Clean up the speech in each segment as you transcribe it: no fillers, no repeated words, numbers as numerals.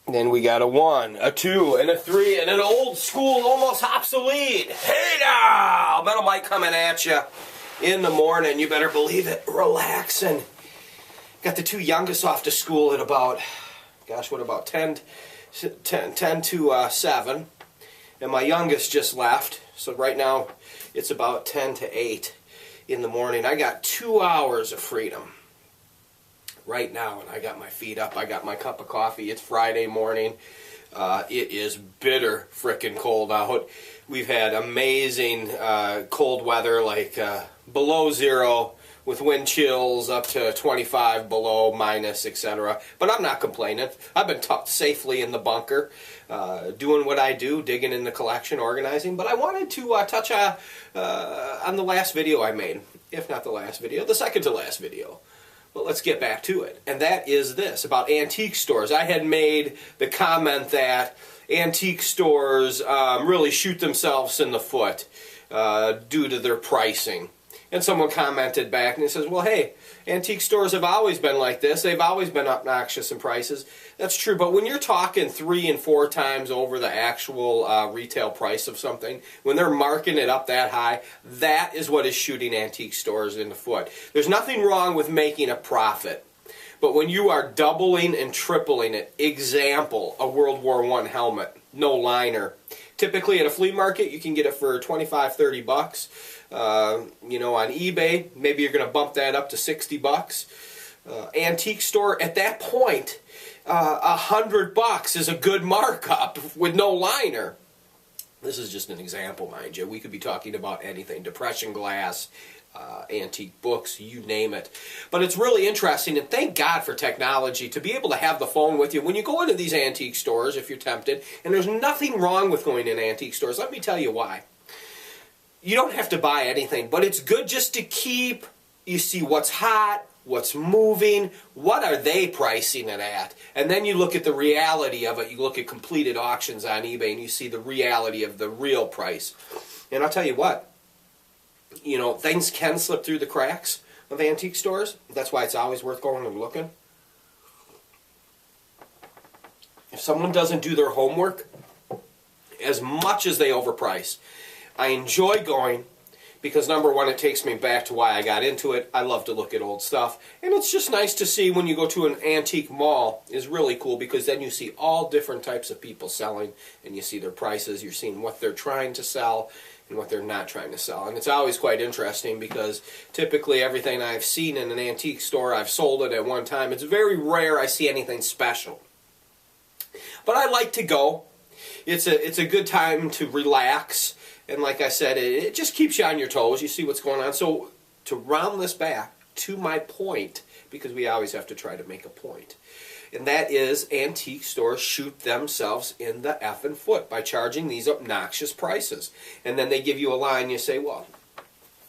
Then we got a 1, a 2, and a 3, and an old school, almost obsolete. Hey now! Metal Mike coming at you in the morning. You better believe it. Relaxing. Got the 2 youngest off to school at about, gosh, what about 10 to 7. And my youngest just left. So right now it's about 10 to 8 in the morning. I got 2 hours of freedom right now, and I got my feet up. I got my cup of coffee. It's Friday morning. It is bitter frickin' cold out. We've had amazing cold weather, like below 0 with wind chills up to 25 below, minus, etc. But I'm not complaining. I've been tucked safely in the bunker, doing what I do, digging in the collection, organizing. But I wanted to touch on the last video I made, if not the last video, the second to last video. But let's get back to it. And that is this, about antique stores. I had made the comment that antique stores really shoot themselves in the foot due to their pricing. And someone commented back and he says, well, hey, antique stores have always been like this. They've always been obnoxious in prices. That's true, but when you're talking 3 and 4 times over the actual retail price of something, when they're marking it up that high, that is what is shooting antique stores in the foot. There's nothing wrong with making a profit. But when you are doubling and tripling it, example, a World War I helmet, no liner. Typically at a flea market, you can get it for 25, 30 bucks. You know, on eBay, maybe you're going to bump that up to 60 bucks. Antique store, at that point, 100 bucks is a good markup with no liner. This is just an example, mind you. We could be talking about anything, depression glass, antique books, you name it. But it's really interesting, and thank God for technology, to be able to have the phone with you when you go into these antique stores, if you're tempted. And there's nothing wrong with going in antique stores. Let me tell you why. You don't have to buy anything, but it's good just to keep, you see what's hot, what's moving, what are they pricing it at? And then you look at the reality of it. You look at completed auctions on eBay and you see the reality of the real price. And I'll tell you what, you know, things can slip through the cracks of antique stores. That's why it's always worth going and looking. If someone doesn't do their homework, as much as they overprice, I enjoy going because, number one, it takes me back to why I got into it. I love to look at old stuff. And it's just nice to see when you go to an antique mall is really cool because then you see all different types of people selling and you see their prices. You're seeing what they're trying to sell and what they're not trying to sell. And it's always quite interesting because typically everything I've seen in an antique store, I've sold it at one time. It's very rare I see anything special. But I like to go. It's a good time to relax. And like I said, it just keeps you on your toes. You see what's going on. So to round this back to my point, because we always have to try to make a point, and that is antique stores shoot themselves in the effing foot by charging these obnoxious prices. And then they give you a line, you say, well,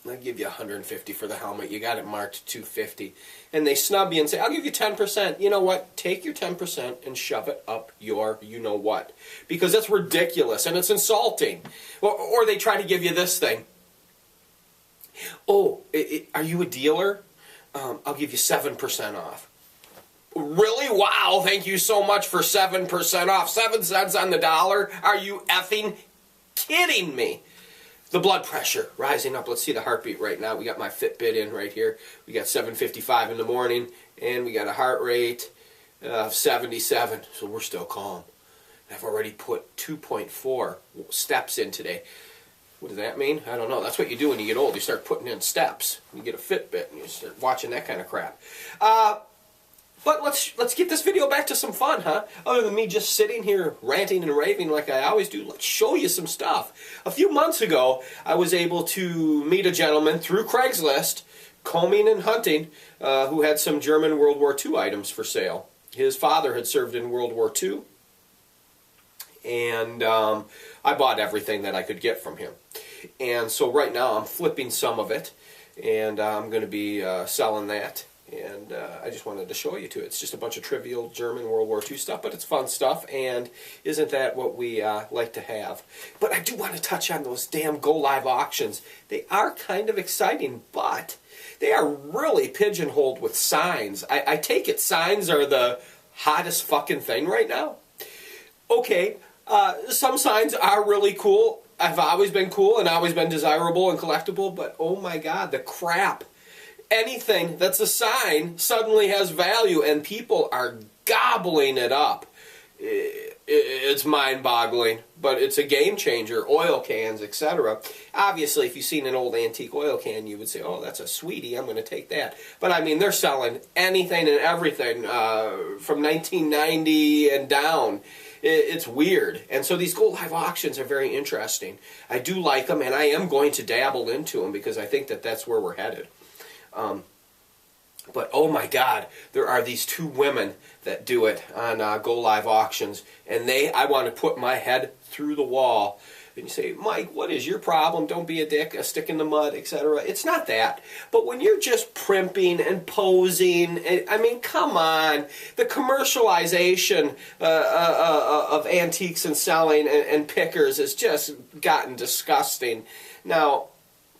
I'll give you $150 for the helmet. You got it marked $250. And they snub you and say, I'll give you 10%. You know what? Take your 10% and shove it up your you-know-what. Because that's ridiculous and it's insulting. Or they try to give you this thing. Oh, are you a dealer? I'll give you 7% off. Really? Wow, thank you so much for 7% off. 7 cents on the dollar? Are you effing kidding me? The blood pressure rising up. Let's see the heartbeat right now. We got my Fitbit in right here. We got 7:55 in the morning, and we got a heart rate of 77. So we're still calm. I've already put 2.4 steps in today. What does that mean? I don't know. That's what you do when you get old. You start putting in steps. You get a Fitbit, and you start watching that kind of crap. But let's get this video back to some fun, huh? Other than me just sitting here ranting and raving like I always do, let's show you some stuff. A few months ago, I was able to meet a gentleman through Craigslist, combing and hunting, who had some German World War II items for sale. His father had served in World War II, and I bought everything that I could get from him. And so right now I'm flipping some of it, and I'm going to be selling that. And I just wanted to show you to it. It's just a bunch of trivial German World War II stuff, but it's fun stuff, and isn't that what we like to have? But I do want to touch on those damn Go Live auctions. They are kind of exciting, but they are really pigeonholed with signs. I take it signs are the hottest fucking thing right now. Okay, some signs are really cool. I've always been cool and always been desirable and collectible, but oh my God, the crap. Anything that's a sign suddenly has value and people are gobbling it up. It's mind-boggling, but it's a game changer. Oil cans, etc. Obviously, if you've seen an old antique oil can, you would say, oh, that's a sweetie, I'm going to take that. But I mean, they're selling anything and everything from 1990 and down. It's weird. And so these gold live auctions are very interesting. I do like them, and I am going to dabble into them because I think that that's where we're headed. But oh my God, there are these two women that do it on Go Live auctions, and I want to put my head through the wall. And you say, Mike, what is your problem? Don't be a dick, a stick in the mud, etc. It's not that. But when you're just primping and posing, I mean, come on. The commercialization of antiques and selling and pickers has just gotten disgusting. Now,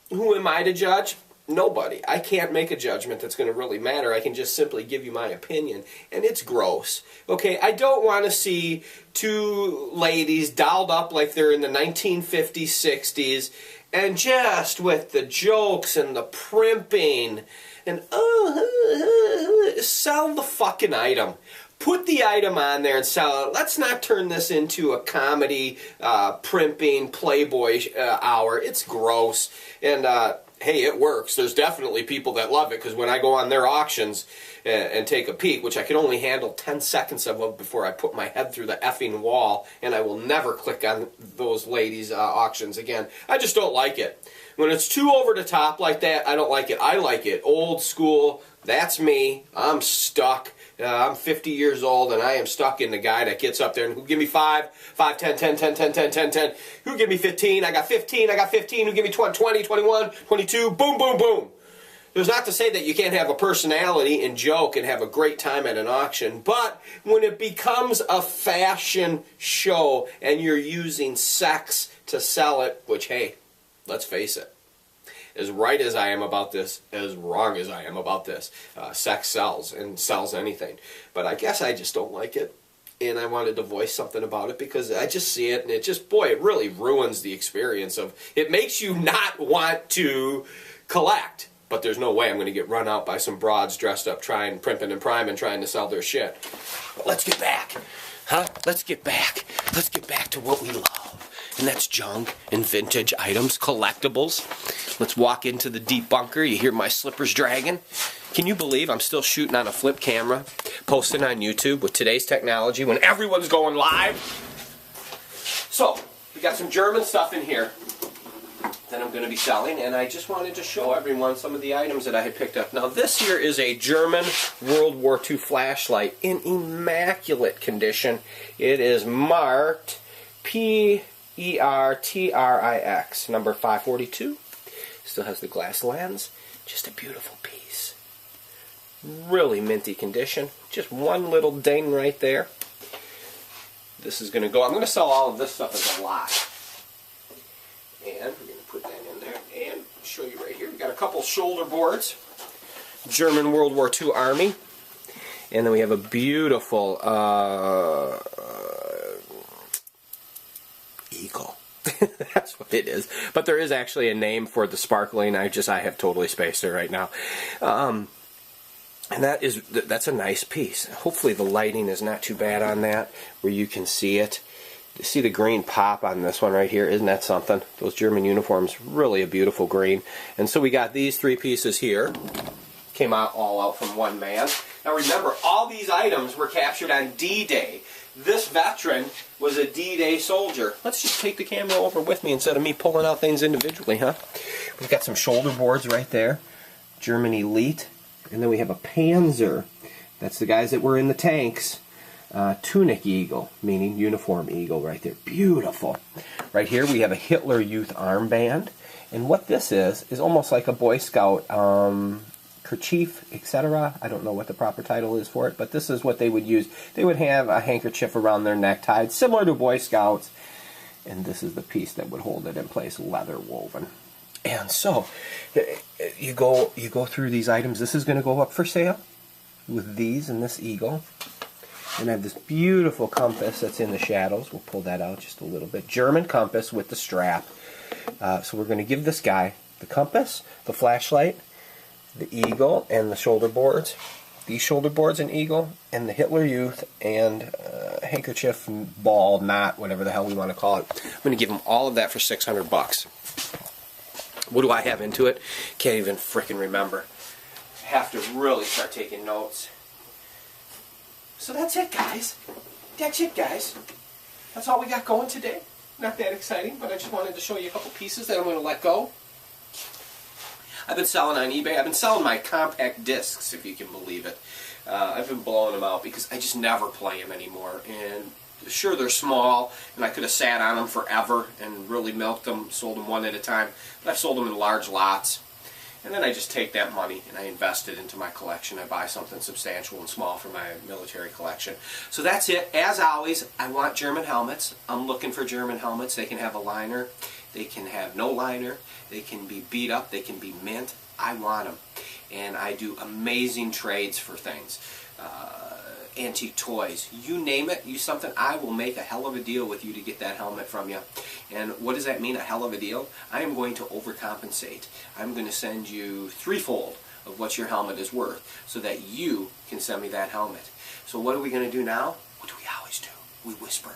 who am I to judge? Nobody. I can't make a judgment that's going to really matter. I can just simply give you my opinion, and it's gross. Okay, I don't want to see two ladies dolled up like they're in the 1950s, 60s, and just with the jokes and the primping, and sell the fucking item. Put the item on there and sell it. Let's not turn this into a comedy, primping, Playboy hour. It's gross. And, hey, it works. There's definitely people that love it, because when I go on their auctions and take a peek, which I can only handle 10 seconds of before I put my head through the effing wall, and I will never click on those ladies' auctions again. I just don't like it. When it's too over the top like that, I don't like it. I like it old school. That's me. I'm stuck. I'm 50 years old, and I am stuck in the guy that gets up there and who give me 5, 5, 10, 10, 10, 10, 10, 10, 10. Who give me 15? I got 15, I got 15. Who give me 20, 20, 21, 22? Boom, boom, boom. There's not to say that you can't have a personality and joke and have a great time at an auction, but when it becomes a fashion show and you're using sex to sell it, which, hey, let's face it, as right as I am about this, as wrong as I am about this, sex sells and sells anything. But I guess I just don't like it, and I wanted to voice something about it because I just see it, and it just, boy, it really ruins the experience of, it makes you not want to collect. But there's no way I'm going to get run out by some broads dressed up trying, primping and priming, trying to sell their shit. But let's get back. Let's get back. Let's get back to what we love. And that's junk and vintage items, collectibles. Let's walk into the deep bunker. You hear my slippers dragging. Can you believe I'm still shooting on a flip camera, posting on YouTube with today's technology when everyone's going live? So, we got some German stuff in here that I'm going to be selling, and I just wanted to show everyone some of the items that I had picked up. Now, this here is a German World War II flashlight in immaculate condition. It is marked PERTRIX, number 542. Still has the glass lens. Just a beautiful piece. Really minty condition. Just one little ding right there. This is going to go. I'm going to sell all of this stuff as a lot. And we're going to put that in there and show you right here. We got a couple shoulder boards. German World War II Army. And then we have a beautiful eagle. That's what it is. But there is actually a name for the sparkling. I have totally spaced it right now. And that's a nice piece. Hopefully the lighting is not too bad on that, where you can see it. You see the green pop on this one right here? Isn't that something? Those German uniforms, really a beautiful green. And so we got these three pieces here. Came out all out from one man. Now remember, all these items were captured on D-Day. This veteran was a D-Day soldier. Let's just take the camera over with me instead of me pulling out things individually, huh? We've got some shoulder boards right there. German Elite. And then we have a Panzer. That's the guys that were in the tanks. Tunic Eagle, meaning uniform eagle right there. Beautiful. Right here we have a Hitler Youth armband. And what this is almost like a Boy Scout kerchief, etc. I don't know what the proper title is for it, but this is what they would use. They would have a handkerchief around their neck tied, similar to Boy Scouts. And this is the piece that would hold it in place, leather woven. And so, you go through these items. This is going to go up for sale with these and this eagle. And I have this beautiful compass that's in the shadows. We'll pull that out just a little bit. German compass with the strap. So we're going to give this guy the compass, the flashlight, the eagle, and the shoulder boards. These shoulder boards and eagle, and the Hitler Youth, and handkerchief, ball, knot, whatever the hell we want to call it. I'm going to give him all of that for $600. What do I have into it? Can't even frickin' remember. Have to really start taking notes. So that's it, guys. That's it, guys. That's all we got going today. Not that exciting, but I just wanted to show you a couple pieces that I'm going to let go. I've been selling on eBay. I've been selling my compact discs, if you can believe it. I've been blowing them out because I just never play them anymore. And sure, they're small, and I could have sat on them forever and really milked them, sold them one at a time. But I've sold them in large lots. And then I just take that money and I invest it into my collection. I buy something substantial and small for my military collection. So that's it. As always, I want German helmets. I'm looking for German helmets. They can have a liner. They can have no liner. They can be beat up. They can be mint. I want them. And I do amazing trades for things. Antique toys. You name it. You something. I will make a hell of a deal with you to get that helmet from you. And what does that mean, a hell of a deal? I am going to overcompensate. I'm going to send you threefold of what your helmet is worth so that you can send me that helmet. So what are we going to do now? What do we always do? We whisper.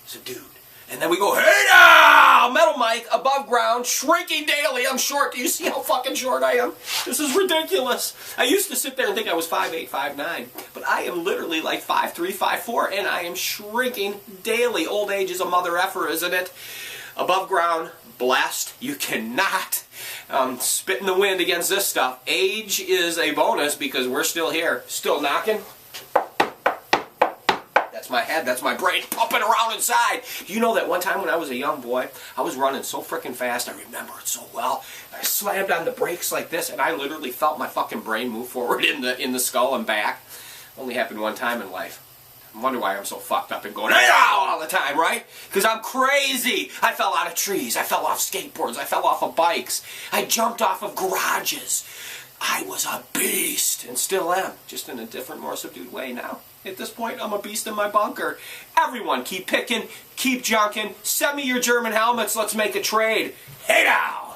Subdued. And then we go, hey now! Metal mic, above ground, shrinking daily. I'm short. Do you see how fucking short I am? This is ridiculous. I used to sit there and think I was 5'8", 5'9", but I am literally like 5'3", 5'4", and I am shrinking daily. Old age is a mother effer, isn't it? Above ground, blessed. You cannot spit in the wind against this stuff. Age is a bonus because we're still here, still knocking. That's my head, that's my brain pumping around inside. Do you know that one time when I was a young boy, I was running so freaking fast, I remember it so well. I slammed on the brakes like this, and I literally felt my fucking brain move forward in the skull and back. Only happened one time in life. I wonder why I'm so fucked up and going, hey, all the time, right? Because I'm crazy. I fell out of trees, I fell off skateboards, I fell off of bikes, I jumped off of garages. I was a beast, and still am, just in a different, more subdued way now. At this point, I'm a beast in my bunker. Everyone, keep picking, keep junking, send me your German helmets, let's make a trade. Hey now!